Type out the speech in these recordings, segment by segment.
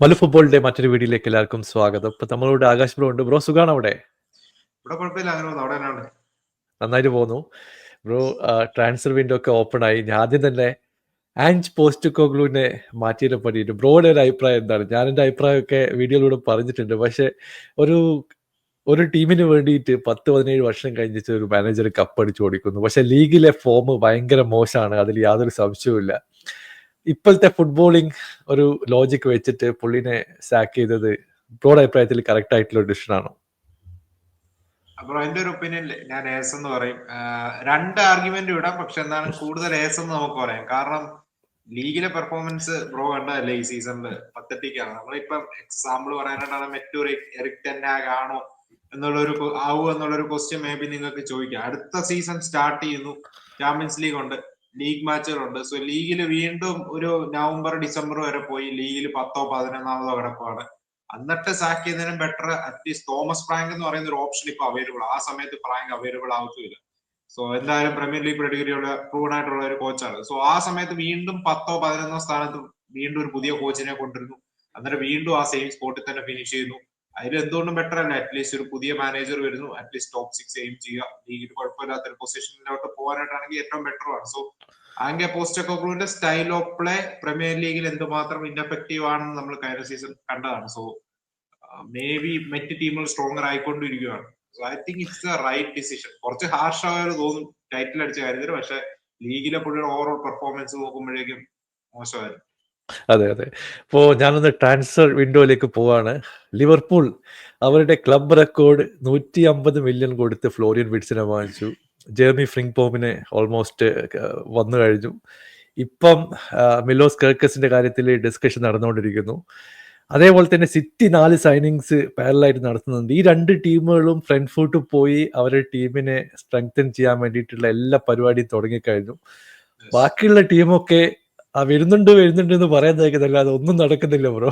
മലു ഫുട്ബോളിന്റെ മറ്റൊരു വീഡിയോയിലേക്ക് എല്ലാവർക്കും സ്വാഗതം. ഇപ്പൊ നമ്മളോട് ആകാശ് ബ്രോ ഉണ്ട്. ബ്രോ സുഖാണ് അവിടെ? ഇവിടെ കുഴപ്പമില്ല, അങ്ങനെ പോകുന്നു. അവിടെ എന്നാണ്? നന്നായിട്ട് പോകുന്നു ബ്രോ. ട്രാൻസ്ഫർ വിൻഡോ ഒക്കെ ഓപ്പൺ ആയി. ഞാൻ ആദ്യം തന്നെ ആഞ്ച് പോസ്റ്റ്കോഗ്ലുവിനെ മാറ്റിയതിനെ പറ്റിയിട്ട് ബ്രോയുടെ ഒരു അഭിപ്രായം എന്താണ്? ഞാൻ എൻ്റെ അഭിപ്രായമൊക്കെ വീഡിയോയിലൂടെ പറഞ്ഞിട്ടുണ്ട്. പക്ഷെ ഒരു ഒരു ടീമിന് വേണ്ടിയിട്ട് 10-17 വർഷം കഴിഞ്ഞിട്ട് ഒരു മാനേജർ കപ്പടിച്ചു ഓടിക്കുന്നു. പക്ഷെ ലീഗിലെ ഫോം ഭയങ്കര മോശമാണ്, അതിൽ യാതൊരു സംശയവുമില്ല. ഇപ്പോഴത്തെ ഫുട്ബോളിംഗ് ഒരു ലോജിക് വെച്ചിട്ട് പുള്ളിനെ സാക്ക് ചെയ്തത് ബ്രോയുടെ അഭിപ്രായത്തിൽ കറക്റ്റ് ആയിട്ടുള്ള ഒരു ഡിസിഷൻ ആണോ? അപ്പൊ എന്റെ ഒരു ഒപ്പീനിയനിൽ ഞാൻ ഏസ് എന്ന് പറയും. രണ്ട് ആർഗ്യുമെന്റ് വിടാം, പക്ഷെ എന്താണ് കൂടുതൽ ഏസ് എന്ന് നമുക്ക് പറയാം. കാരണം ലീഗിലെ പെർഫോമൻസ് ബ്രോ കണ്ടതല്ലേ ഈ സീസണിൽ പത്തറ്റിക്കാണ്. നമ്മളിപ്പം എക്സാമ്പിൾ പറയാനായിട്ടാണ് മെറ്റൂർ എറിക് ടെന്നാഗ് ആണോ എന്നുള്ളൊരു ക്വസ്റ്റ്യൻ മേ ബി നിങ്ങൾക്ക് ചോദിക്കാം. അടുത്ത സീസൺ സ്റ്റാർട്ട് ചെയ്യുന്നു, ചാമ്പ്യൻസ് ലീഗ് ഉണ്ട്, ലീഗ് മാച്ചുകളുണ്ട്. സോ ലീഗിൽ വീണ്ടും ഒരു നവംബർ ഡിസംബർ വരെ പോയി ലീഗിൽ 10-ഓ 11-ആമതോ കിടപ്പാണ്. എന്നിട്ട് സാക്ക് ചെയ്യുന്നതിനും ബെറ്റർ അറ്റ്ലീസ്റ്റ് തോമസ് ഫ്രാങ്ക് എന്ന് പറയുന്ന ഒരു ഓപ്ഷൻ ഇപ്പൊ അവൈലബിൾ. ആ സമയത്ത് ഫ്രാങ്ക് അവൈലബിൾ ആവത്തില്ല. സോ എന്തായാലും പ്രീമിയർ ലീഗ് പെഡിഗ്രിയുള്ള പ്രൂവൺ ആയിട്ടുള്ള ഒരു കോച്ചാണ്. സോ ആ സമയത്ത് വീണ്ടും 10-ഓ 11-ഓ സ്ഥാനത്ത് വീണ്ടും ഒരു പുതിയ കോച്ചിനെ കൊണ്ടിരുന്നു. എന്നിട്ട് വീണ്ടും ആ സെയിം സ്പോട്ടിൽ തന്നെ ഫിനിഷ് ചെയ്യുന്നു. അതിൽ എന്തുകൊണ്ടും ബെറ്റർ അല്ല അറ്റ്ലീസ്റ്റ് ഒരു പുതിയ മാനേജർ വരുന്നു, അറ്റ്ലീസ്റ്റ് ടോപ്പ് 6 എയിം ചെയ്യുക, ലീഗിൽ കുഴപ്പമില്ലാത്ത ഒരു പൊസിഷനിലോട്ട് പോകാനായിട്ടാണെങ്കിൽ ഏറ്റവും ബെറ്റർ ആണ്. സോ ആംഗെ പോസ്റ്റക്കോഗ്ലുവിന്റെ സ്റ്റൈൽ ഓഫ് പ്ലേ പ്രീമിയർ ലീഗിൽ എന്തുമാത്രം ഇൻഎഫക്റ്റീവ് ആണെന്ന് നമ്മൾ കഴിഞ്ഞ സീസൺ കണ്ടതാണ്. സോ മേ ബി മറ്റ് ടീമുകൾ സ്ട്രോങ്ങർ ആയിക്കൊണ്ടിരിക്കുകയാണ്. So I think it's the right decision. കുറച്ച് ഹാർഷ് ആയാലും തോന്നും ടൈറ്റിൽ അടിച്ച കാര്യത്തിൽ, പക്ഷെ ലീഗിലെ പുള്ളിയുടെ ഓവറോൾ പെർഫോമൻസ് നോക്കുമ്പോഴേക്കും മോശമായിരുന്നു. അതെ അതെ. ഇപ്പോ ഞാനൊന്ന് ട്രാൻസ്ഫർ വിൻഡോയിലേക്ക് പോവാണ്. ലിവർപൂൾ അവരുടെ ക്ലബ് റെക്കോർഡ് 150 മില്യൺ കൊടുത്ത് ഫ്ലോറിയൻ വിറ്റ്സിനെ വാങ്ങിച്ചു. ജെർമി ഫ്രിങ്പോമിനെ ഓൾമോസ്റ്റ് വന്നു കഴിഞ്ഞു. ഇപ്പം മിലോസ് കെർക്കസിന്റെ കാര്യത്തിൽ ഡിസ്കഷൻ നടന്നുകൊണ്ടിരിക്കുന്നു. അതേപോലെ തന്നെ സിറ്റി 4 സൈനിങ്സ് പാരലായിട്ട് നടത്തുന്നുണ്ട്. ഈ രണ്ട് ടീമുകളും ഫ്രണ്ട്ഫൂട്ട് പോയി അവരുടെ ടീമിനെ സ്ട്രെങ്തൻ ചെയ്യാൻ വേണ്ടിയിട്ടുള്ള എല്ലാ പരിപാടിയും തുടങ്ങിക്കഴിഞ്ഞു. ബാക്കിയുള്ള ടീമൊക്കെ വരുന്നുണ്ട് എന്ന് പറയാൻ തയ്ക്കുന്നില്ല, അതൊന്നും നടക്കുന്നില്ല ബ്രോ.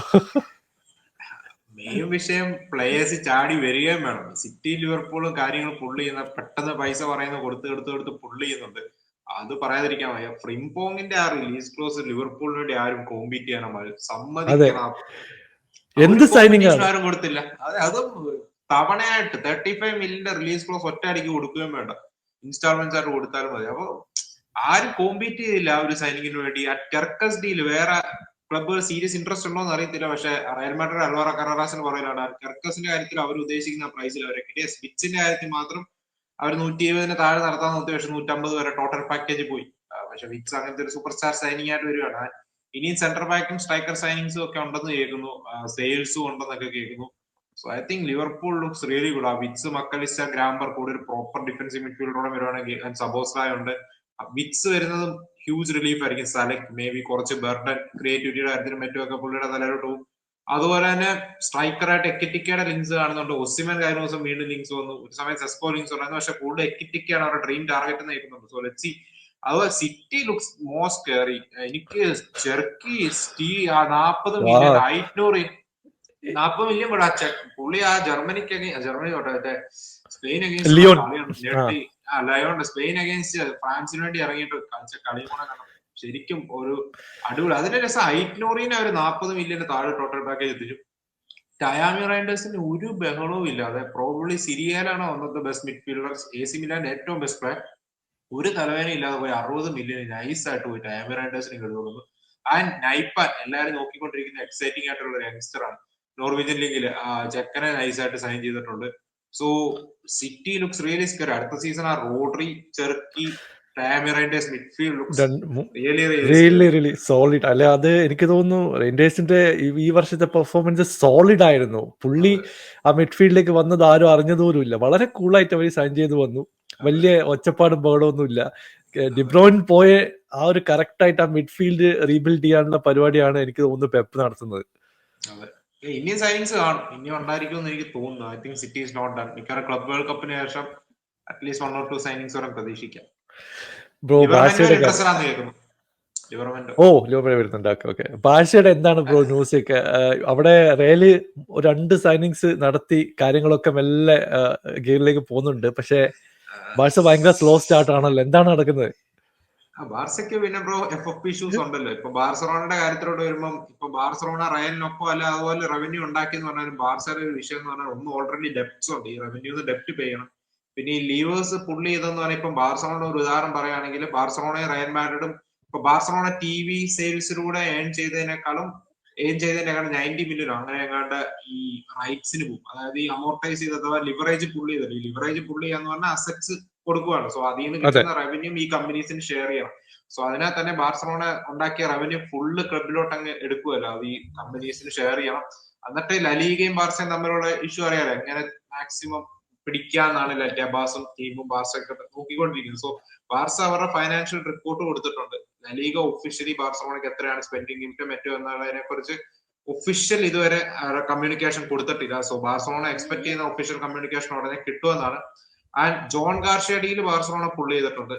മെയിൻ വിഷയം പ്ലേയേഴ്സ് ചാടി വരികയും വേണം. സിറ്റി ലിവർപൂളും കാര്യങ്ങൾ പുള്ള് ചെയ്യുന്ന, പെട്ടെന്ന് പൈസ പറയുന്ന കൊടുത്ത് പുള്ള് ചെയ്യുന്നുണ്ട്. അത് പറയാതിരിക്കാൻ വയ്യ. ഫ്രിംപോങ്ങിന്റെ ആ റിലീസ് ക്ലോസ് ലിവർപൂളിന് വേണ്ടി ആരും കോമ്പീറ്റ് ചെയ്യാനോ സമ്മതിക്കണം. എന്ത് സൈനിങ് ആണ്? ആരും കൊടുത്തില്ല. അതും തവണയായിട്ട് 35 മില്യന്റെ റിലീസ് ക്ലോസ് ഒറ്റ അടിക്ക് കൊടുക്കുകയും വേണ്ട, ഇൻസ്റ്റാൾമെന്റ്സ് ആയിട്ട് കൊടുത്താലും മതി. അപ്പൊ ആരും കോമ്പീറ്റ് ചെയ്തില്ല ആ ഒരു സൈനിങ്ങിന് വേണ്ടി. ആ ടെർക്കസ് ഡീൽ വേറെ ക്ലബ്ബുകൾ സീരിയസ് ഇൻട്രസ്റ്റ് ഉണ്ടോ എന്ന് അറിയത്തില്ല. പക്ഷെ റയൽ മാഡ്രിഡ് അൽവാറോ കറാറാസിന് പറയുന്നതാണ് ടെർക്കസിന്റെ കാര്യത്തിൽ അവർ ഉദ്ദേശിക്കുന്ന പ്രൈസിൽ അവരെ കിട്ടിയ. സ്വിച്ചിന്റെ കാര്യത്തിൽ മാത്രം അവർ 120 താഴെ നടത്താൻ നോക്കി, പക്ഷെ 150 വരെ ടോട്ടൽ പാക്കേജ് പോയി. പക്ഷെ വിക്സ് അങ്ങനത്തെ ഒരു സൂപ്പർ സ്റ്റാർ സൈനിങ് ആയിട്ട് വരികയാണ്. ഇനിയും സെന്റർ ബാക്കും സ്ട്രൈക്കർ സൈനിങ്സും ഒക്കെ ഉണ്ടെന്ന് കേൾക്കുന്നു, സെയിൽസും ഉണ്ടെന്നൊക്കെ കേൾക്കുന്നു. So I think Liverpool looks really good. ആ വിറ്റ്സ്, മക്കലിസ്റ്റ, ഗ്രാംബർ കൂടി ഒരു പ്രോപ്പർ ഡിഫൻസീവ് മിഡ്ഫീൽഡറോടെ വരുവാണെങ്കിൽ, സബോസ്ലായ ഉണ്ട്. വിറ്റ്സ് വരുന്നതും ഹ്യൂജ് റിലീഫ് ആയിരിക്കും. സലക് മേ ബി കുറച്ച് ബർഡൻ ക്രിയേറ്റിവിറ്റിയുടെ കാര്യത്തിലും മറ്റുമൊക്കെ പുള്ളിയുടെ തലയിലോട്ട് പോകും. അതുപോലെ തന്നെ സ്ട്രൈക്കറായിട്ട് എക്കിറ്റിക്കയുടെ ലിങ്ക്സ് കാണുന്നുണ്ട്. ഒസിമൻ കഴിഞ്ഞ ദിവസം വീണ്ടും ലിങ്ക്സ് വന്നു. ഒരു സമയം സെസ്കോ ലിങ്ക്സ് ഉണ്ടായിരുന്നു, പക്ഷെ കൂടുതൽ എക്കിറ്റിക്കയാണ് അവരുടെ ഡ്രീം ടാർഗറ്റ് എന്ന് കേൾക്കുന്നുണ്ട്. So let's C. അതുപോലെ സിറ്റി ലുക്സ് മോസ്റ്റ് കെയറി. എനിക്ക് ചെർക്കി സ്റ്റീ ആ 40 മില്യൺ 40 മില്യൺ കൂടെ പുള്ളി ആ ജർമ്മനി തൊട്ടെ സ്പെയിൻ അഗേൻസ്റ്റ് ഞെട്ടി. ലയോണ്ട് സ്പെയിൻ അഗേൻസ്റ്റ് ഫ്രാൻസിന് വേണ്ടി ഇറങ്ങിയിട്ട് കളിച്ച കളിയും കൂടെ കണ്ടു. ശരിക്കും ഒരു അടിപൊളി. അതിന്റെ രസം ഐറ്റ്നോറിനെ ഒരു 40 മില്യന് താഴെ ടോട്ടൽ പാക്കേജ് എത്തിച്ചു. ടയാമി റൈൻഡേഴ്സിന് ഒരു ബഹളവും ഇല്ലാതെ പ്രോബബ്ലി സിരിയയിലാണ് one of the best midfielders, AC മിലാന്റെ ഏറ്റവും ബെസ്റ്റ് പ്ലെയർ, ഒരു തലവേന ഇല്ലാതെ പോയി 60 മില്യൺ നൈസായിട്ട് പോയി ടയാമി റൈൻഡേഴ്സിന് കെടുക്കുന്നു. ആൻഡ് നൈപ്പാൻ എല്ലാവരും നോക്കിക്കൊണ്ടിരിക്കുന്ന എക്സൈറ്റിംഗ് ആയിട്ടുള്ള ഒരു യങ്സ്റ്റർ ആണ്. നോർവീജിയൻ ലീഗിൽ ചെക്കനെ നൈസായിട്ട് സൈൻ ചെയ്തിട്ടുണ്ട്. So city looks really scare. അടുത്ത സീസൺ ആ Rodri, Cherki, midfield looks really solid അല്ലെ? അത് എനിക്ക് തോന്നുന്നു റെയിൻഡേഴ്സിന്റെ ഈ വർഷത്തെ പെർഫോമൻസ് സോളിഡ് ആയിരുന്നു. പുള്ളി ആ മിഡ്ഫീൽഡിലേക്ക് വന്നത് ആരും അറിഞ്ഞതുപോലുമില്ല. വളരെ കൂളായിട്ട് അവർ സൈൻ ചെയ്ത് വന്നു. വലിയ ഒച്ചപ്പാടും ബഹളമൊന്നും ഇല്ല. ഡിബ്രോയിൻ പോയ ആ ഒരു കറക്റ്റ് ആയിട്ട് ആ മിഡ്ഫീൽഡ് റീബിൽഡ് ചെയ്യാനുള്ള പരിപാടിയാണ് എനിക്ക് തോന്നുന്നു പെപ്പ് നടത്തുന്നത്. ഇന്ത്യൻ സൈനിങ്സ് കാണും, ഇനിയും ഉണ്ടായിരിക്കും എന്ന് എനിക്ക് തോന്നുന്നു. I think City is not done. മിക്കവാറും ക്ലബ് വേൾഡ് കപ്പിന് ശേഷം അറ്റ്ലീസ്റ്റ് 1 or 2 സൈനിങ്സ് വരെ പ്രതീക്ഷിക്കാം. ബ്രോ ബാഴ്സയുടെ വരുന്നുണ്ട്. ഓക്കെ, ബാഴ്സയുടെ എന്താണ് ബ്രോ ന്യൂസ്? അവിടെ റയല് 2 സൈനിങ്സ് നടത്തി കാര്യങ്ങളൊക്കെ മെല്ലെ ഗെയിമിലേക്ക് പോകുന്നുണ്ട്. പക്ഷെ ബാഴ്സ ഭയങ്കര സ്ലോ സ്റ്റാർട്ട് ആണല്ലോ, എന്താണ് നടക്കുന്നത്? ബാർസയ്ക്ക് പിന്നെ ബ്രോ FFP ഇഷ്യൂസ് ഉണ്ടല്ലോ. ഇപ്പൊ ബാർസലോണയുടെ കാര്യത്തിലോട്ട് വരുമ്പം ഇപ്പൊ ബാർസലോണ റയലിനൊപ്പം അല്ല അതുപോലെ റവന്യൂ ഉണ്ടാക്കി എന്ന് പറഞ്ഞാലും ബാർസയുടെ ഒരു വിഷയം എന്ന് പറഞ്ഞാൽ ഒന്ന് ഓൾറെഡി ഡെപ്റ്റ്സ് ഉണ്ട്. ഈ റവന്യൂ ഡെപ്റ്റ് പേ ചെയ്യണം. പിന്നെ ഈ ലീവേഴ്സ് പുള്ളി ചെയ്തെന്ന് പറഞ്ഞാൽ ഇപ്പം ബാർസലോണ ഒരു ഉദാഹരണം പറയുകയാണെങ്കിൽ ബാർസലോണയും റയൽ മാഡ്രിഡും ഇപ്പൊ ബാർസലോണ TV സെയിൽസിലൂടെ ഏൺ ചെയ്തതിനേക്കാളും 90 മില്യനോ അങ്ങനെ എങ്ങാണ്ട് ഈ റൈറ്റ്സിന് പോകും. അതായത് ഈ അമോർട്ടൈസ് ചെയ്ത് അഥവാ ലിവറേജ് പുള്ളി ചെയ്തല്ലോ. ഈ ലിവറേജ് പുള്ളി എന്ന് പറഞ്ഞാൽ അസറ്റ്സ് കൊടുക്കുകയാണ്. സോ അതിൽ നിന്ന് അതെ കിട്ടുന്ന റവന്യൂ ഈ കമ്പനീസിന് ഷെയർ ചെയ്യണം. സോ അതിനാൽ തന്നെ ബാർസലോണ ഉണ്ടാക്കിയ റവന്യൂ ഫുള്ള് ക്ലബിലോട്ട് അങ്ങ് എടുക്കുമല്ലോ. അത് ഈ കമ്പനീസിന് ഷെയർ ചെയ്യണം. എന്നിട്ട് ലലീഗയും ബാർസയും തമ്മിലുള്ള ഇഷ്യൂ അറിയാലോ, എങ്ങനെ മാക്സിമം പിടിക്കാന്നാണ് ടെബാസും ടീമും ബാർസയൊക്കെ നോക്കിക്കൊണ്ടിരിക്കുന്നത്. സോ ബാർസ അവരുടെ ഫൈനാൻഷ്യൽ റിപ്പോർട്ട് കൊടുത്തിട്ടുണ്ട്. ലലീഗ ഒഫീഷ്യലി ബാർസലോണയ്ക്ക് എത്രയാണ് സ്പെൻഡിങ് ഇൻകം മറ്റോ എന്നുള്ളതിനെ കുറിച്ച് ഒഫീഷ്യൽ ഇതുവരെ കമ്മ്യൂണിക്കേഷൻ കൊടുത്തിട്ടില്ല. സോ ബാർസലോണ എക്സ്പെക്ട് ചെയ്യുന്ന ഒഫീഷ്യൽ കമ്മ്യൂണിക്കേഷൻ ഉടനെ കിട്ടുമെന്നാണ്. ആൻഡ് ജോൺ ഗാർഷ്യഡിയിൽ ബാർസലോണ പുള്ളി ചെയ്തിട്ടുണ്ട്.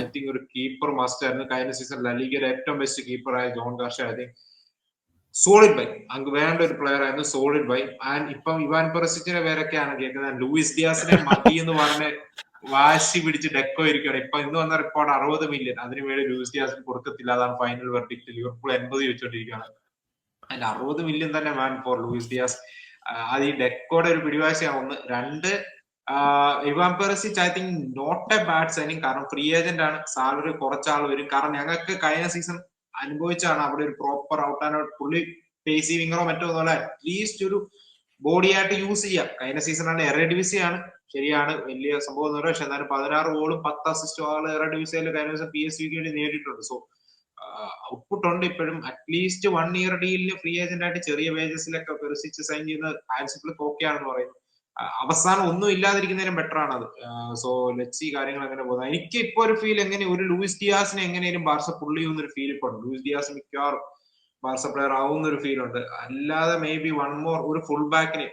ഐ തിങ്ക് ഒരു കീപ്പർ മസ്റ്റ് ആയിരുന്നു. കഴിഞ്ഞ സീസൺ ലലീഗയുടെ ഏറ്റവും ബെസ്റ്റ് കീപ്പറായ Joan Garcia I think solid buy അങ്ങ് വേണ്ട ഒരു പ്ലെയർ ആയിരുന്നു. Solid buy. ആൻഡ് ഇപ്പം ഇവാൻ പെറിസിച്ചിന്റെ പേരൊക്കെയാണ് കേൾക്കുന്നത്. ലൂയിസ് ഡിയാസിനെ മതി എന്ന് പറഞ്ഞ് വാശി പിടിച്ച് ഡെക്കോ ഇരിക്കുകയാണ്. ഇപ്പൊ ഇന്ന് വന്ന റിപ്പോർട്ട് 60 മില്യൺ അതിനുവേണ്ടി ലൂയിസ് ഡിയാസിന് കൊടുക്കത്തില്ല. അതാണ് ഫൈനൽ വെർഡിക്റ്റ്. ലിവർപൂൾ 80 വെച്ചോണ്ടിരിക്കുകയാണ്. അതിന്റെ 60 മില്യൺ തന്നെ മാൻ ഫോർ ലൂയിസ് ഡിയാസ്. അത് ഈ ഡെക്കോയുടെ ഒരു പിടിവാശിയാണ്. ഒന്ന്. രണ്ട്, Ivan Perisic I think not a bad signing. കാരണം ഫ്രീ ഏജന്റ് ആണ്. സാലറി കുറച്ചാൾ വരും. കാരണം ഞങ്ങൾക്ക് കഴിഞ്ഞ സീസൺ അനുഭവിച്ചാണ് അവിടെ ഒരു പ്രോപ്പർ ഔട്ട് ആൻഡ് ഔട്ട് പുള്ളി പേസി വിങ്ങറോ മറ്റോ പോലെ അറ്റ്ലീസ്റ്റ് ഒരു ബോഡി ആയിട്ട് യൂസ് ചെയ്യാം. കഴിഞ്ഞ സീസണാണ് എറഡിവിസിയാണ്, ശരിയാണ്, വലിയ സംഭവം ഒന്നും. പക്ഷെ എന്നാലും 16 ഗോളും 10 അസിസ്റ്റും ആള് എറഡിവിസിയിൽ കഴിഞ്ഞ ദിവസം PSVക്ക് വേണ്ടി നേടിയിട്ടുണ്ട്. സോ ഔട്ട്പുട്ട് ഉണ്ട് ഇപ്പോഴും. അറ്റ്ലീസ്റ്റ് 1 ഇയർ ഡീലിന് ഫ്രീ ഏജന്റ് ആയിട്ട് ചെറിയ വേജസിലൊക്കെ പെറിസിച്ച് സൈൻ ചെയ്യുന്ന ഹാൻസിഫ്ലിക്ക് ഓക്കെ ആണെന്ന് പറയുന്നു. അവസാനം ഒന്നും ഇല്ലാതിരിക്കുന്നതിനും ബെറ്റർ ആണ് അത്. സോ ലെറ്റ്സി കാര്യങ്ങൾ അങ്ങനെ പോകുന്നത്. എനിക്ക് ഇപ്പൊ ഒരു ഫീൽ എങ്ങനെ ഒരു ലൂയിസ് ഡിയാസിനെ എങ്ങനെയും ബാർസ പുള്ളി ചെയ്യുന്നൊരു ഫീൽ ഇപ്പോൾ ഉണ്ട്. ലൂയിസ് ഡിയാസ് മിക്കവാറും ബാർസ പ്ലെയർ ആവുന്ന ഒരു ഫീൽ ഉണ്ട്. അല്ലാതെ മേ ബി വൺ മോർ ഒരു ഫുൾ ബാക്കിന്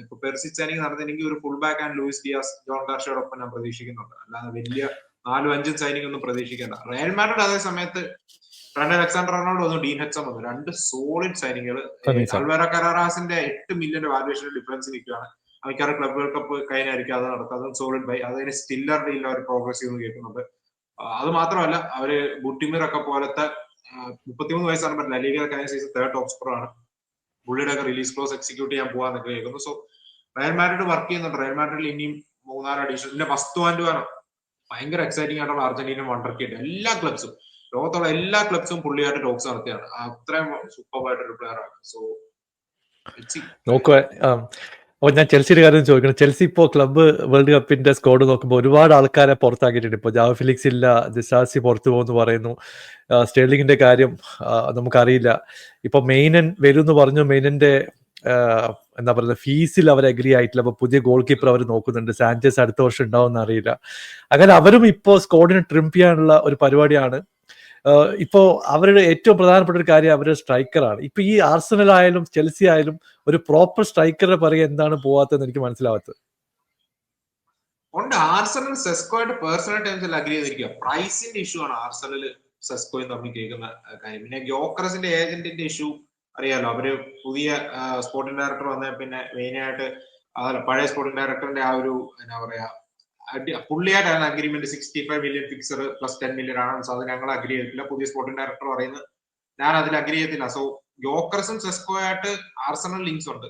ഇപ്പൊ പെർസിച്ചാനിങ് നടന്നില്ലെങ്കിൽ ഒരു full back and Luis Diaz Joan ഗാർഷ്യയോടൊപ്പം ഞാൻ പ്രതീക്ഷിക്കുന്നുണ്ട്. അല്ലാതെ വലിയ 4-5 സൈനിങ് ഒന്നും പ്രതീക്ഷിക്കേണ്ട. റയൽ മാഡ്രിഡ് അതേ സമയത്ത് ട്രെന്റ് അലക്സാണ്ടർ ആർണോൾഡ് വന്നു, ഡീൻ ഹെഡ്സൺ വന്നു. രണ്ട് സോളിഡ് സൈനികൾ. അൽവാരോ കരാറാസിന്റെ 8 മില്യന്റെ വാല്യൂഷൻ ഡിഫറൻസ് നിൽക്കുകയാണ്. മിക്കവാറും ക്ലബ് വേൾഡ് കപ്പ് കഴിഞ്ഞായിരിക്കും അത് നടക്കുക. അതും സോളിഡ് ബൈ. അതിന് സ്റ്റില്ലർ ഡീലിൽ അവർ പ്രോഗ്രസ് ചെയ്യുന്നു കേൾക്കുന്നുണ്ട്. അത് മാത്രമല്ല അവര് ബുട്ടിമിർ ഒക്കെ പോലത്തെ 33 വയസ്സാണ്. ലലീഗ കഴിഞ്ഞ സീസൺ 3rd ടോപ്പ് സ്കോറർ ആണ്. പുള്ളിയുടെ ഒക്കെ റിലീസ് ക്ലോസ് എക്സിക്യൂട്ട് ചെയ്യാൻ പോകാന്നൊക്കെ കേൾക്കുന്നു. സോ റയൽ മാഡ്രിഡ് വർക്ക് ചെയ്യുന്നുണ്ട്. റയൽ മാഡ്രിഡിൽ ഇനിയും 3-4 അഡീഷൻ. പിന്നെ വസ്തുവാൻഡുവാണ് ഭയങ്കര എക്സൈറ്റിംഗ് ആയിട്ടുള്ള അർജന്റീന വണ്ടർ കിഡ്. എല്ലാ ക്ലബ്സും ലോകത്തുള്ള എല്ലാ ക്ലബ്സും പുള്ളിയായിട്ട് ടോക്സ് നടത്തിയാണ്. അത്രയും സൂപ്പർ ആയിട്ടൊരു പ്ലെയർ ആണ്. സോ നോക്കുക. അപ്പോൾ ഞാൻ ചെൽസിയുടെ കാര്യം ചോദിക്കണം. ചെൽസി ഇപ്പോൾ ക്ലബ്ബ് വേൾഡ് കപ്പിന്റെ സ്ക്വാഡ് നോക്കുമ്പോൾ ഒരുപാട് ആൾക്കാരെ പുറത്താക്കിയിട്ടുണ്ട്. ഇപ്പോൾ ജാവോ ഫിലിക്സ് ഇല്ല, ഡിസാസി പുറത്തു പോകുമെന്ന് പറയുന്നു. സ്റ്റേർലിങ്ങിന്റെ കാര്യം നമുക്കറിയില്ല. ഇപ്പോൾ മെയിനൻ വരും എന്ന് പറഞ്ഞു. മെയിനന്റെ എന്താ പറയുക, ഫീസിൽ അവർ അഗ്രി ആയിട്ടില്ല. അപ്പോൾ പുതിയ ഗോൾ കീപ്പർ അവർ നോക്കുന്നുണ്ട്. സാഞ്ചസ് അടുത്ത വർഷം ഉണ്ടാവുമെന്ന് അറിയില്ല. അങ്ങനെ അവരും ഇപ്പോൾ സ്ക്വാഡിനെ ട്രിം ചെയ്യാനുള്ള ഒരു പരിപാടിയാണ്. ഇപ്പോ അവരുടെ ഏറ്റവും പ്രധാനപ്പെട്ട ഒരു കാര്യം അവരുടെ സ്ട്രൈക്കറാണ്. ഇപ്പൊ ഈ ആർസണൽ ആയാലും ചെൽസി ആയാലും ഒരു പ്രോപ്പർ സ്ട്രൈക്കറെ പറയുക എന്താണ് പോവാത്തതെന്ന് എനിക്ക് മനസ്സിലാവാത്തത്. ഉണ്ട്. ആർസണൽ സെസ്കോയായിട്ട് പേഴ്സണൽ ടൈംസിൽ അഗ്രി ചെയ്തിരിക്കുക. പ്രൈസിന്റെ ഇഷ്യൂ ആണ് ആർസണൽ സെസ്കോയും തമ്മിൽ കേൾക്കുന്ന കാര്യം. പിന്നെ ഗ്യോക്കറസിന്റെ ഏജന്റിന്റെ ഇഷ്യൂ അറിയാലോ. അവര് പുതിയ സ്പോർട്ടിംഗ് ഡയറക്ടർ വന്ന പിന്നെ മെയിനായിട്ട് പഴയ സ്പോർട്ടിംഗ് ഡയറക്ടറിന്റെ ആ ഒരു എന്താ പറയാ പുള്ളിയായിട്ടാണ് agreement. 65 million fixed plus 10 million ആണ്. സോ അത് ഞങ്ങൾ അഗ്രി ചെയ്തിട്ടില്ല. പുതിയ സ്പോർട്ടിംഗ് ഡയറക്ടർ പറയുന്നത് ഞാൻ അതിൽ അഗ്രി ചെയ്തില്ല. സോ ഗ്യോക്കറസും സെസ്കോയായിട്ട് ആർസണൽ ലിങ്ക്സ് ഉണ്ട്.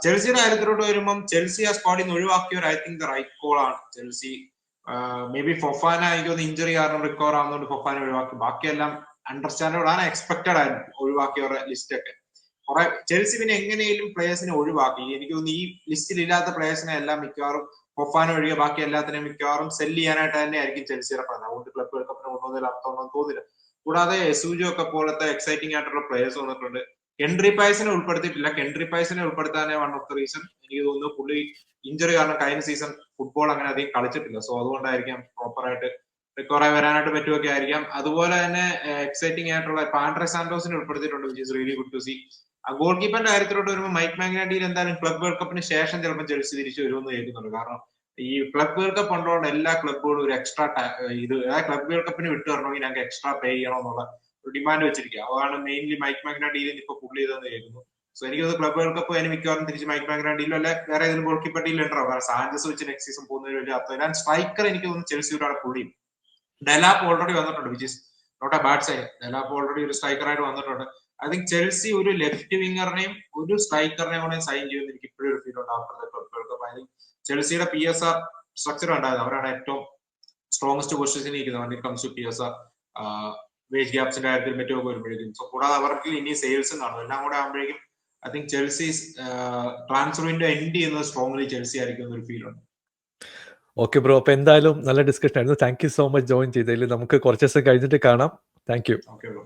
ചെൽസിയുടെ കാര്യത്തിലോട്ട് വരുമ്പം ചെൽസി ആ സ്ക്വാഡിൽ നിന്ന് ഒഴിവാക്കിയവർ I think the right call ആണ്. ചെൽസി മേ ബി ഫൊഫാന എനിക്കൊന്ന് ഇഞ്ചറി കാരണം റിക്കവർ ആവുന്നതുകൊണ്ട് ഫൊഫാന ഒഴിവാക്കി. ബാക്കിയെല്ലാം അണ്ടർസ്റ്റാൻഡബിൾ ആണ്, എക്സ്പെക്ടഡ് ആയിരുന്നു ഒഴിവാക്കിയവരുടെ ലിസ്റ്റ് ഒക്കെ. കുറെ ചെൽസി പിന്നെ എങ്ങനെയും പ്ലേയേഴ്സിനെ ഒഴിവാക്കി. എനിക്ക് തോന്നുന്നു ഈ ലിസ്റ്റിൽ ഇല്ലാത്ത പ്ലേയേഴ്സിനെ എല്ലാം മിക്കവാറും ഫൊഫാന ഒഴികെ ബാക്കി എല്ലാത്തിനെയും മിക്കവാറും സെല്ല് ചെയ്യാനായിട്ട് തന്നെ ആയിരിക്കും ചെൽസിയുടെ പ്ലാൻ. അതുകൊണ്ട് ക്ലബ് വേൾഡ് കപ്പിന് കൊണ്ടുവന്നതിൽ അർത്ഥമൊന്നും തോന്നില്ല. കൂടാതെ എസൂജോ ഒക്കെ പോലത്തെ എക്സൈറ്റിംഗ് ആയിട്ടുള്ള പ്ലേയേഴ്സ് വന്നിട്ടുണ്ട്. കെൻട്രി പൈസിനെ ഉൾപ്പെടുത്തിയിട്ടില്ല. കെൻട്രി പൈസിനെ ഉൾപ്പെടുത്താനേ വൺ ഓഫ് ദ റീസൺ എനിക്ക് തോന്നുന്നു പുള്ളി ഇഞ്ചറി കാരണം കഴിഞ്ഞ സീസൺ ഫുട്ബോൾ അങ്ങനെ അധികം കളിച്ചിട്ടില്ല. സോ അതുകൊണ്ടായിരിക്കാം പ്രോപ്പറായിട്ട് റിക്കവർ ആയി വരാനായിട്ട് പറ്റുമൊക്കെ ആയിരിക്കാം. അതുപോലെ തന്നെ എക്സൈറ്റിംഗ് ആയിട്ടുള്ള പാൻഡ്രെ സാന്റോസിനെ ഉൾപ്പെടുത്തിയിട്ടുണ്ട്, which is really good to see. Goal കീപ്പറിന്റെ കാര്യത്തിലോട്ട് വരുമ്പോൾ മൈക്ക് മാഗ്നാഡിയിൽ എന്തായാലും ക്ലബ് വേൾഡ് കപ്പിന് ശേഷം ചിലപ്പോൾ ചെൽസി തിരിച്ചു വരുമെന്ന് കേൾക്കുന്നുണ്ട്. കാരണം ഈ ക്ലബ് വേൾഡ് കപ്പ് ഉള്ളതുകൊണ്ട് എല്ലാ ക്ലബുകളും ഒരു എക്സ്ട്രാ ക്ലബ് വേൾഡ് കപ്പിന് വിട്ടു തരണമെങ്കിൽ ഞങ്ങൾക്ക് എക്സ്ട്രാ പേ ചെയ്യണം എന്നുള്ള ഒരു ഡിമാൻഡ് വെച്ചിരിക്കുക. അതാണ് മെയിൻലി മൈക്ക് മാഗ്നാഡിയിൽ ഇപ്പൊ പുള്ളി ചെയ്തെന്ന് കേൾക്കുന്നു. സോ എനിക്കത് ക്ലബ് വേൾഡ് കപ്പ് അതിന് മിക്കവാറും തിരിച്ച് മൈക്ക് മാഗ്നാഡിയിലോ അല്ലെ വേറെ ഏതെങ്കിലും ഗോൾ കീപ്പർ ഡീൽ ഉണ്ടാവും. കാരണം സാഞ്ചസ് വെച്ച് നെക്സ്റ്റ് സീസൺ പോകുന്നതിന് വലിയ അർത്ഥം. ഞാൻ സ്ട്രൈക്കർ എനിക്ക് തോന്നുന്നു ചെൽസിയോടാണ് പുള്ളി ഡെലാപ്പ് ഓൾറെഡി വന്നിട്ടുണ്ട്, which is not a bad sign. Delap already ഒരു സ്ട്രൈക്കറായിട്ട് വന്നിട്ടുണ്ട്. ഐ തിങ്ക് ചെൽസി ഒരു ലെഫ്റ്റ് വിംഗറിനെയും ഒരു സ്ട്രൈക്കറിനെയും കൂടെ സൈൻ ചെയ്യുമെന്ന് എനിക്ക് ഇപ്പോഴും ഒരു ഫീൽ ഉണ്ട് after the club world cup. I think ചെൽസിയുടെ PSR സ്ട്രക്ചർ ഉണ്ടായിരുന്നു, അവരാണ് ഏറ്റവും സ്ട്രോങ്സ്റ്റ് പൊസിഷനിൽ ഇരിക്കുന്നത് when it comes to PSR, wage ഗ്യാപ്സിന്റെ കാര്യത്തിൽ മറ്റൊക്കെ വരുമ്പോഴേക്കും. സോ കൂടാതെ അവർക്ക് ഇനി സെയിൽസും കാണും, എല്ലാം കൂടെ ആകുമ്പോഴേക്കും I think Chelsea transfer window end ചെയ്യുന്നത് സ്ട്രോങ്ലി ചെൽസി ആയിരിക്കും എന്നൊരു ഫീൽ ഉണ്ട്. ഓക്കെ ബ്രോ, അപ്പൊ എന്തായാലും നല്ല ഡിസ്കഷൻ ആയിരുന്നു. Thank you so much join ചെയ്തതിൽ. നമുക്ക് കുറച്ച് ദിവസം കഴിഞ്ഞിട്ട് കാണാം. Thank you. Okay bro.